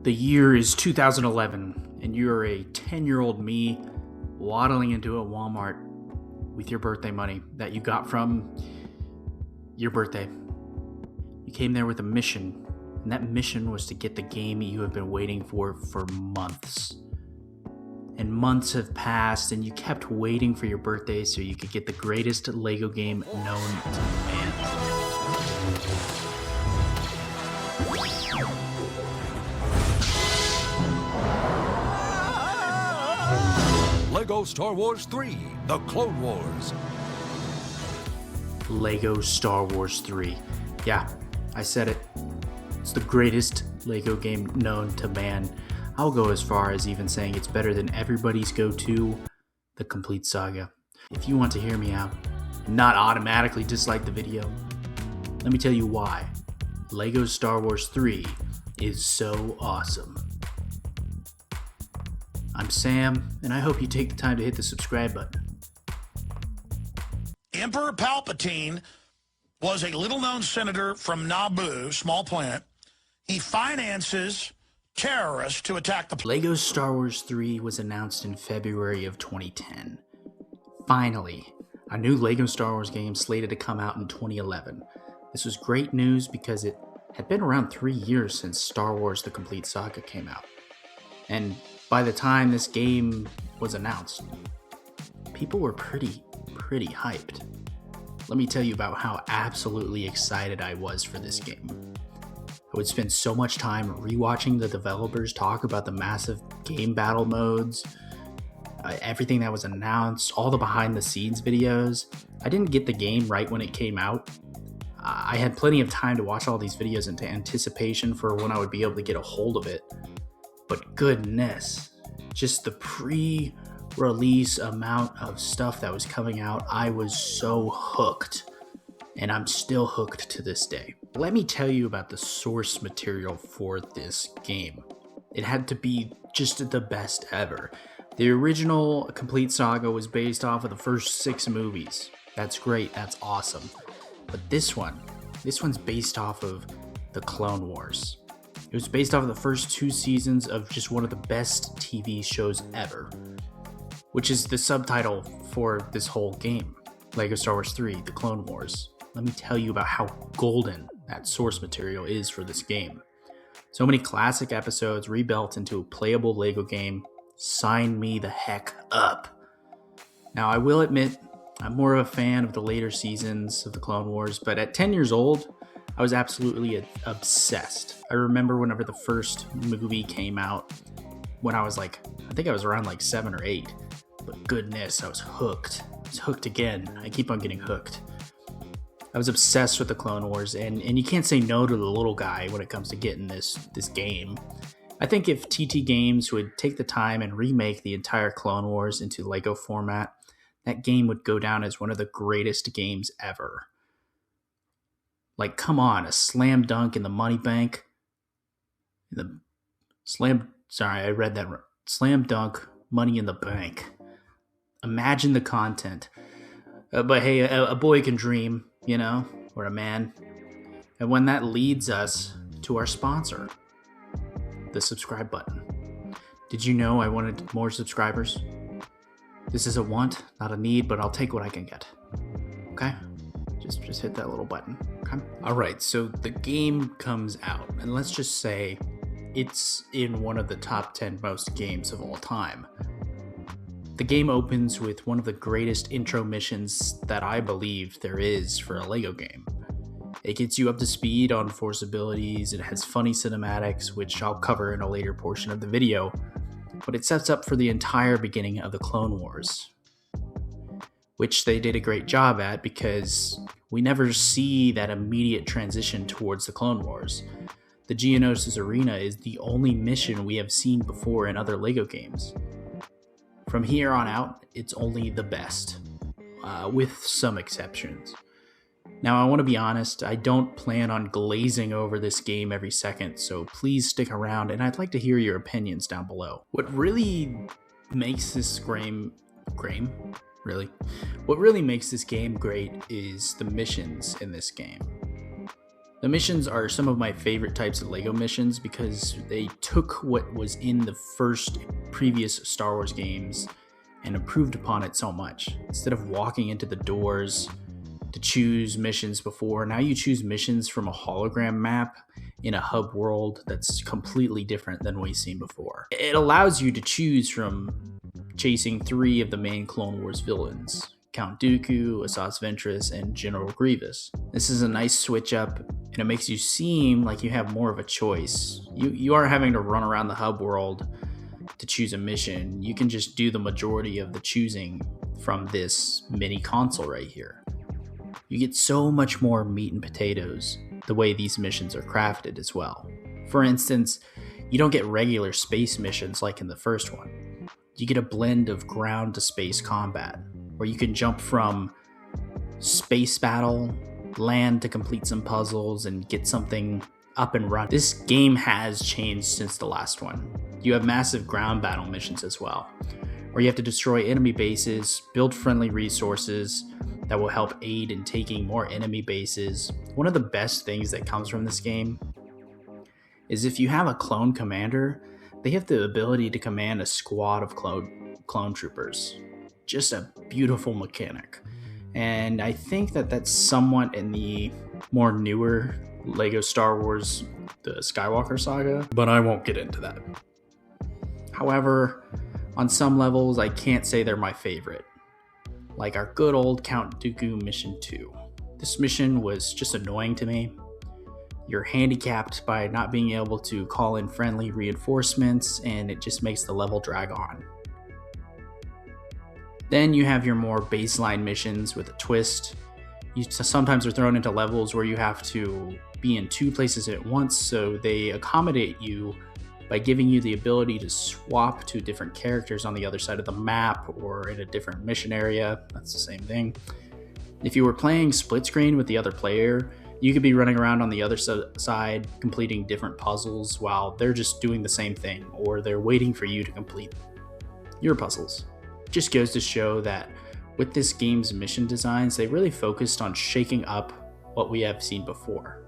The year is 2011, and you're a 10-year-old me waddling into a Walmart with your birthday money that you got from your birthday. You came there with a mission, and that mission was to get the game you have been waiting for months. And months have passed, and you kept waiting for your birthday so you could get the greatest LEGO game known to man. LEGO Star Wars 3, The Clone Wars. LEGO Star Wars 3. Yeah, I said it. It's the greatest LEGO game known to man. I'll go as far as even saying it's better than everybody's go-to, The Complete Saga. If you want to hear me out, and not automatically dislike the video, let me tell you why LEGO Star Wars 3 is so awesome. I'm Sam, and I hope you take the time to hit the subscribe button. Emperor Palpatine was a little-known senator from Naboo, small planet. He finances terrorists to attack the planet. LEGO Star Wars 3 was announced in February of 2010. Finally, a new LEGO Star Wars game slated to come out in 2011. This was great news because it had been around 3 years since Star Wars The Complete Saga came out. And by the time this game was announced, people were pretty hyped. Let me tell you about how absolutely excited I was for this game. I would spend so much time rewatching the developers talk about the massive game battle modes, everything that was announced, all the behind the scenes videos. I didn't get the game right when it came out. I had plenty of time to watch all these videos into anticipation for when I would be able to get a hold of it. But goodness, just the pre-release amount of stuff that was coming out, I was so hooked. And I'm still hooked to this day. Let me tell you about the source material for this game. It had to be just the best ever. The original Complete Saga was based off of the first 6 movies. That's great, that's awesome. But this one's based off of the Clone Wars. It was based off of the first 2 seasons of just one of the best TV shows ever, which is the subtitle for this whole game, LEGO Star Wars 3, The Clone Wars. Let me tell you about how golden that source material is for this game. So many classic episodes rebuilt into a playable LEGO game. Sign me the heck up. Now, I will admit, I'm more of a fan of the later seasons of the Clone Wars, but at 10 years old, I was absolutely obsessed. I remember whenever the first movie came out, when I was I think I was around 7 or 8. But goodness, I was hooked. I was hooked again. I keep on getting hooked. I was obsessed with the Clone Wars, and you can't say no to the little guy when it comes to getting this game. I think if TT Games would take the time and remake the entire Clone Wars into LEGO format, that game would go down as one of the greatest games ever. Come on, a slam dunk in the money bank. I read that wrong. Slam dunk, money in the bank. Imagine the content. But hey, a boy can dream, or a man. And when that leads us to our sponsor, the subscribe button. Did you know I wanted more subscribers? This is a want, not a need, but I'll take what I can get. Okay? Just hit that little button. Okay? Alright, so the game comes out, and let's just say it's in one of the top 10 most games of all time. The game opens with one of the greatest intro missions that I believe there is for a LEGO game. It gets you up to speed on Force abilities, it has funny cinematics, which I'll cover in a later portion of the video, but it sets up for the entire beginning of the Clone Wars, which they did a great job at because we never see that immediate transition towards the Clone Wars. The Geonosis Arena is the only mission we have seen before in other LEGO games. From here on out, it's only the best, with some exceptions. Now, I want to be honest, I don't plan on glazing over this game every second, so please stick around, and I'd like to hear your opinions down below. What really makes this game great is the missions in this game. The missions are some of my favorite types of LEGO missions because they took what was in the first previous Star Wars games and improved upon it so much. Instead of walking into the doors to choose missions before, now you choose missions from a hologram map in a hub world that's completely different than we've seen before. It allows you to choose from chasing 3 of the main Clone Wars villains: Count Dooku, Asajj Ventress, and General Grievous. This is a nice switch up, and it makes you seem like you have more of a choice. You aren't having to run around the hub world to choose a mission. You can just do the majority of the choosing from this mini console right here. You get so much more meat and potatoes the way these missions are crafted as well. For instance, you don't get regular space missions like in the first one. You get a blend of ground to space combat, where you can jump from space battle, land to complete some puzzles, and get something up and running. This game has changed since the last one. You have massive ground battle missions as well, where you have to destroy enemy bases, build friendly resources that will help aid in taking more enemy bases. One of the best things that comes from this game is if you have a clone commander, they have the ability to command a squad of clone troopers. Just a beautiful mechanic. And I think that that's somewhat in the more newer LEGO Star Wars, the Skywalker saga, but I won't get into that. However, on some levels, I can't say they're my favorite. Like our good old Count Dooku Mission 2. This mission was just annoying to me. You're handicapped by not being able to call in friendly reinforcements, and it just makes the level drag on. Then you have your more baseline missions with a twist. You sometimes are thrown into levels where you have to be in 2 places at once, so they accommodate you by giving you the ability to swap to different characters on the other side of the map or in a different mission area. That's the same thing. If you were playing split screen with the other player, you could be running around on the other side completing different puzzles while they're just doing the same thing, or they're waiting for you to complete your puzzles. It just goes to show that with this game's mission designs, they really focused on shaking up what we have seen before.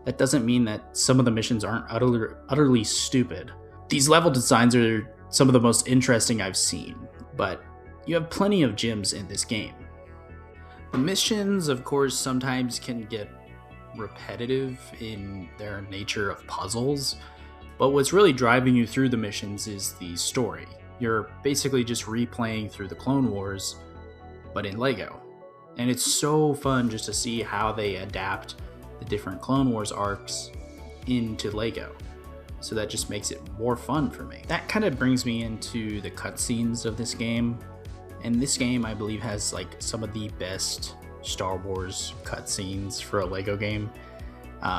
That doesn't mean that some of the missions aren't utterly stupid. These level designs are some of the most interesting I've seen, but you have plenty of gems in this game. The missions, of course, sometimes can get repetitive in their nature of puzzles, but what's really driving you through the missions is the story. You're basically just replaying through the Clone Wars, but in LEGO. And it's so fun just to see how they adapt the different Clone Wars arcs into LEGO. So that just makes it more fun for me. That kind of brings me into the cutscenes of this game. And this game, I believe, has like some of the best Star Wars cutscenes for a LEGO game.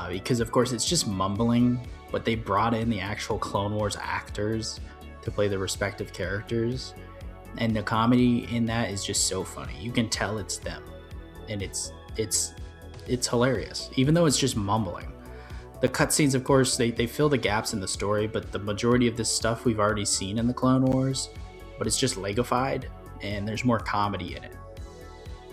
Because of course it's just mumbling, but they brought in the actual Clone Wars actors to play the respective characters. And the comedy in that is just so funny. You can tell it's them. And it's hilarious, even though it's just mumbling. The cutscenes, of course, they fill the gaps in the story, but the majority of this stuff we've already seen in the Clone Wars, but it's just Legofied, and there's more comedy in it.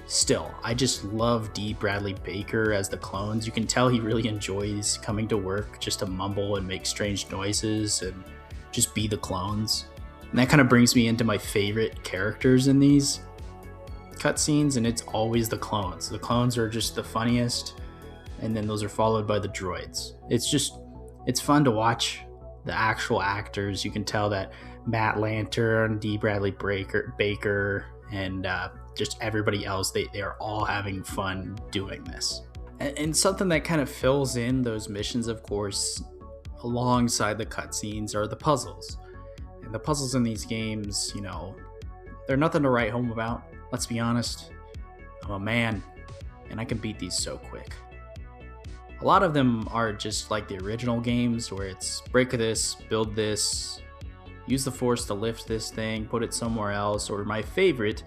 Still, I just love D. Bradley Baker as the clones. You can tell he really enjoys coming to work just to mumble and make strange noises and just be the clones. And that kind of brings me into my favorite characters in these cutscenes, and it's always the clones. The clones are just the funniest, and then those are followed by the droids. It's fun to watch the actual actors. You can tell that Matt Lanter, D. Bradley Baker, and just everybody else, they are all having fun doing this. And something that kind of fills in those missions, of course, alongside the cutscenes, are the puzzles. And the puzzles in these games, they're nothing to write home about. Let's be honest, I'm a man, and I can beat these so quick. A lot of them are just like the original games, where it's break this, build this, use the force to lift this thing, put it somewhere else, or my favorite,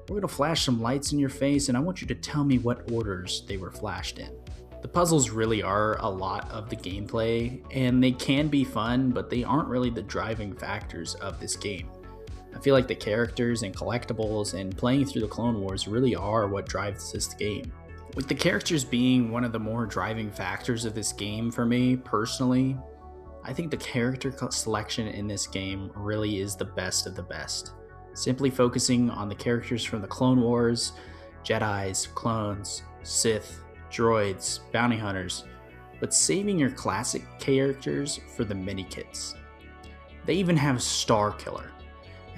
we're gonna flash some lights in your face, and I want you to tell me what orders they were flashed in. The puzzles really are a lot of the gameplay, and they can be fun, but they aren't really the driving factors of this game. I feel like the characters and collectibles and playing through the Clone Wars really are what drives this game. With the characters being one of the more driving factors of this game for me personally, I think the character selection in this game really is the best of the best. Simply focusing on the characters from the Clone Wars, Jedis, clones, Sith, droids, bounty hunters, but saving your classic characters for the mini-kits. They even have Star Killer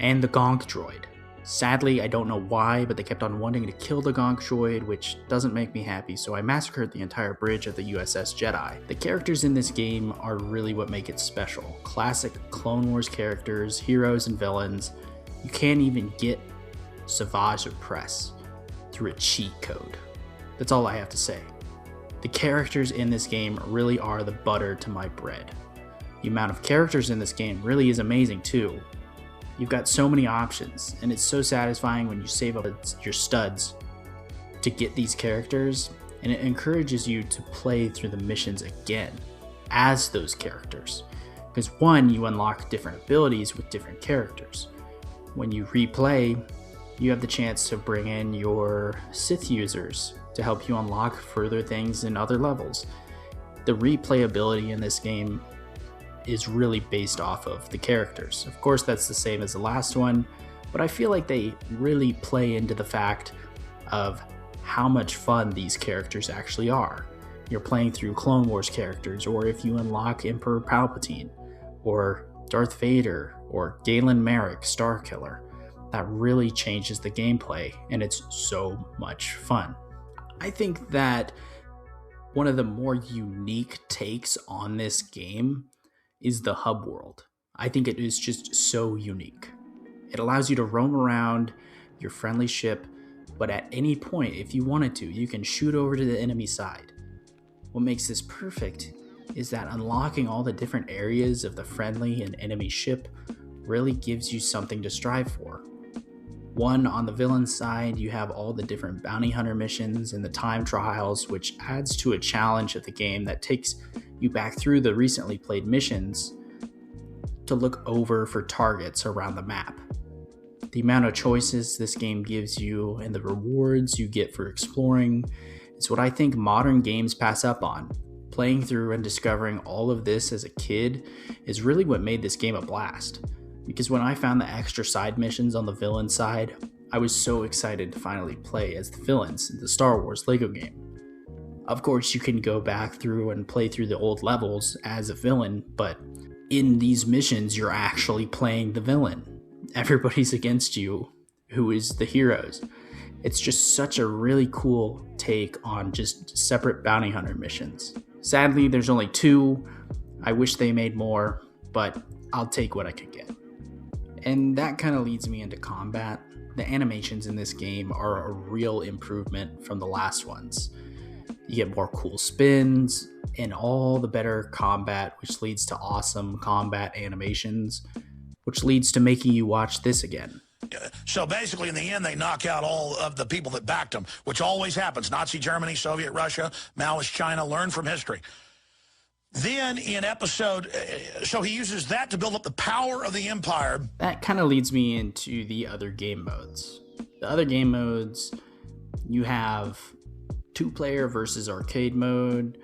and the Gonk droid. Sadly, I don't know why, but they kept on wanting to kill the Gonk droid, which doesn't make me happy, so I massacred the entire bridge of the USS Jedi. The characters in this game are really what make it special. Classic Clone Wars characters, heroes and villains. You can't even get Savage Opress through a cheat code. That's all I have to say. The characters in this game really are the butter to my bread. The amount of characters in this game really is amazing too. You've got so many options, and it's so satisfying when you save up your studs to get these characters, and it encourages you to play through the missions again as those characters. Because one, you unlock different abilities with different characters. When you replay, you have the chance to bring in your Sith users to help you unlock further things in other levels. The replayability in this game is really based off of the characters. Of course, that's the same as the last one, but I feel like they really play into the fact of how much fun these characters actually are. You're playing through Clone Wars characters, or if you unlock Emperor Palpatine, or Darth Vader, or Galen Merrick, Starkiller, that really changes the gameplay, and it's so much fun. I think that one of the more unique takes on this game is the hub world. I think it is just so unique. It allows you to roam around your friendly ship, but at any point, if you wanted to, you can shoot over to the enemy side. What makes this perfect is that unlocking all the different areas of the friendly and enemy ship really gives you something to strive for. One, on the villain side, you have all the different bounty hunter missions and the time trials, which adds to a challenge of the game that takes you back through the recently played missions to look over for targets around the map. The amount of choices this game gives you and the rewards you get for exploring is what I think modern games pass up on. Playing through and discovering all of this as a kid is really what made this game a blast. Because when I found the extra side missions on the villain side, I was so excited to finally play as the villains in the Star Wars Lego game. Of course, you can go back through and play through the old levels as a villain, but in these missions, you're actually playing the villain. Everybody's against you, who is the heroes. It's just such a really cool take on just separate bounty hunter missions. Sadly, there's only 2. I wish they made more, but I'll take what I could get. And that kind of leads me into combat. The animations in this game are a real improvement from the last ones. You get more cool spins and all the better combat, which leads to awesome combat animations, which leads to making you watch this again. So basically, in the end, they knock out all of the people that backed them, which always happens. Nazi Germany, Soviet Russia, Maoist China, learn from history. Then in episode, so he uses that to build up the power of the Empire. That kind of leads me into the other game modes. The other game modes, you have 2-player versus arcade mode,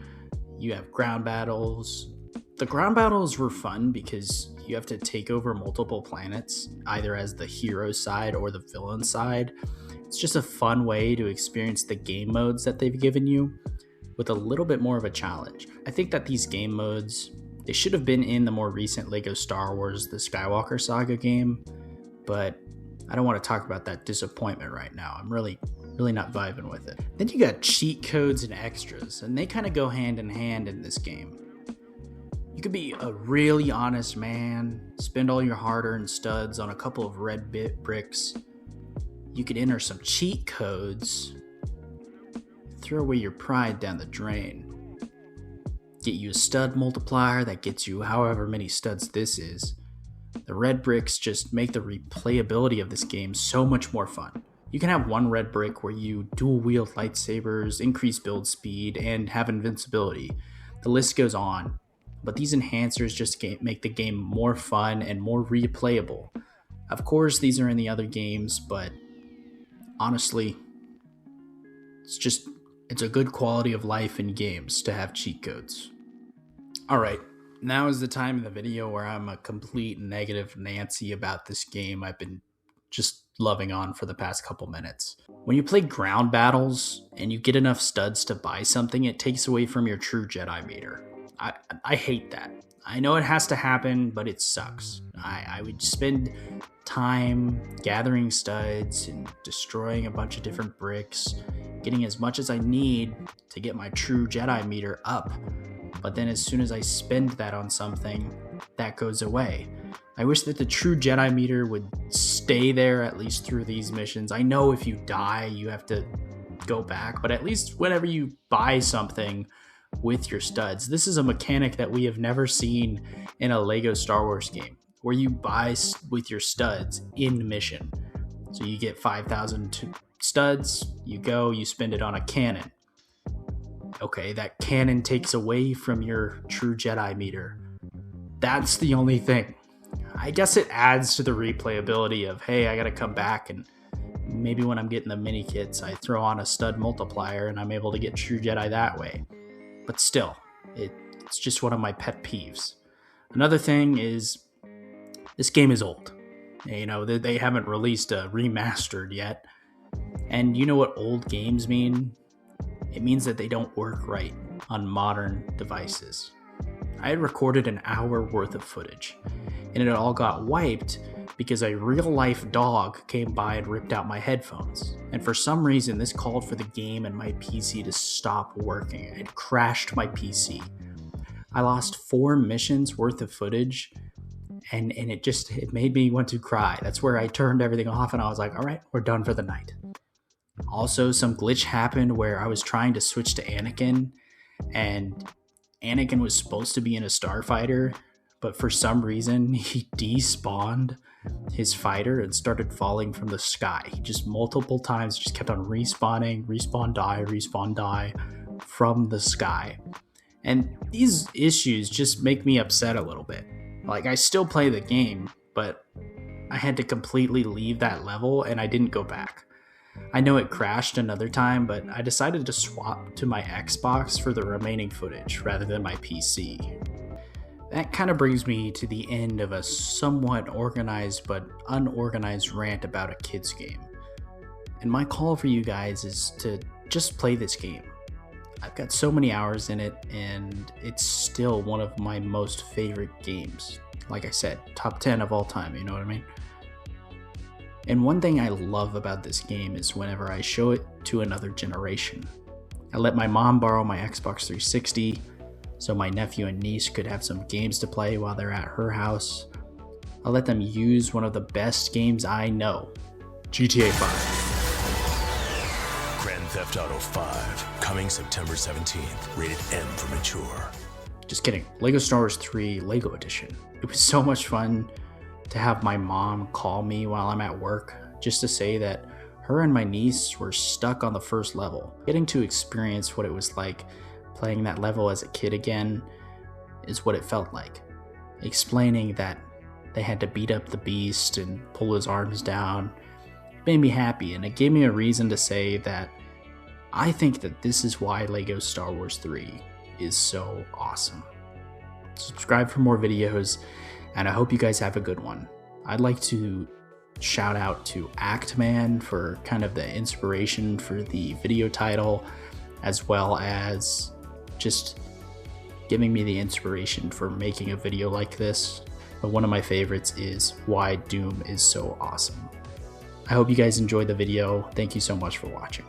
you have ground battles. The ground battles were fun because you have to take over multiple planets, either as the hero side or the villain side. It's just a fun way to experience the game modes that they've given you with a little bit more of a challenge. I think that these game modes, they should have been in the more recent Lego Star Wars The Skywalker Saga game, but I don't want to talk about that disappointment right now. I'm really not vibing with it. Then you got cheat codes and extras, and they kind of go hand in hand in this game. You could be a really honest man, spend all your hard-earned studs on a couple of red bit bricks. You could enter some cheat codes, throw away your pride down the drain. Get you a stud multiplier that gets you however many studs this is. The red bricks just make the replayability of this game so much more fun. You can have one red brick where you dual wield lightsabers, increase build speed, and have invincibility. The list goes on, but these enhancers just make the game more fun and more replayable. Of course, these are in the other games, but honestly, it's just It's a good quality of life in games to have cheat codes. Alright, now is the time in the video where I'm a complete negative Nancy about this game I've been just loving on for the past couple minutes. When you play ground battles and you get enough studs to buy something, it takes away from your true Jedi meter. I hate that. I know it has to happen, but it sucks. I would spend time gathering studs and destroying a bunch of different bricks, getting as much as I need to get my true Jedi meter up. But then as soon as I spend that on something, that goes away. I wish that the true Jedi meter would stay there at least through these missions. I know if you die, you have to go back, but at least whenever you buy something with your studs, this is a mechanic that we have never seen in a Lego Star Wars game, where you buy with your studs in mission. So you get 5,000 studs, you go, you spend it on a cannon. Okay, that cannon takes away from your true Jedi meter. That's the only thing. I guess it adds to the replayability of, hey, I gotta come back and maybe when I'm getting the mini kits, I throw on a stud multiplier and I'm able to get true Jedi that way. But still, it's just one of my pet peeves. Another thing is, this game is old. You know, they haven't released a remastered yet. And you know what old games mean? It means that they don't work right on modern devices. I had recorded an hour worth of footage, and it all got wiped because a real-life dog came by and ripped out my headphones. And for some reason, this called for the game and my PC to stop working. It crashed my PC. I lost 4 missions worth of footage, and it made me want to cry. That's where I turned everything off, and I was like, all right, we're done for the night. Also, some glitch happened where I was trying to switch to Anakin, and Anakin was supposed to be in a starfighter, but for some reason, he despawned his fighter and started falling from the sky. Just multiple times, just kept on respawning, respawn, die from the sky. And these issues just make me upset a little bit. Like, I still play the game, but I had to completely leave that level and I didn't go back. I know it crashed another time, but I decided to swap to my Xbox for the remaining footage rather than my PC. That kind of brings me to the end of a somewhat organized but unorganized rant about a kid's game. And my call for you guys is to just play this game. I've got so many hours in it, and it's still one of my most favorite games. Like I said, top 10 of all time, you know what I mean? And one thing I love about this game is whenever I show it to another generation. I let my mom borrow my Xbox 360 so my nephew and niece could have some games to play while they're at her house. I let them use one of the best games I know, GTA 5. Grand Theft Auto 5, coming September 17th, rated M for mature. Just kidding, Lego Star Wars 3 Lego Edition. It was so much fun to have my mom call me while I'm at work just to say that her and my niece were stuck on the first level. Getting to experience what it was like playing that level as a kid again is what it felt like. Explaining that they had to beat up the beast and pull his arms down made me happy, and it gave me a reason to say that I think that this is why Lego Star Wars 3 is so awesome. Subscribe for more videos, and I hope you guys have a good one. I'd like to shout out to Actman for kind of the inspiration for the video title, as well as just giving me the inspiration for making a video like this. But one of my favorites is why Doom is so awesome. I hope you guys enjoyed the video. Thank you so much for watching.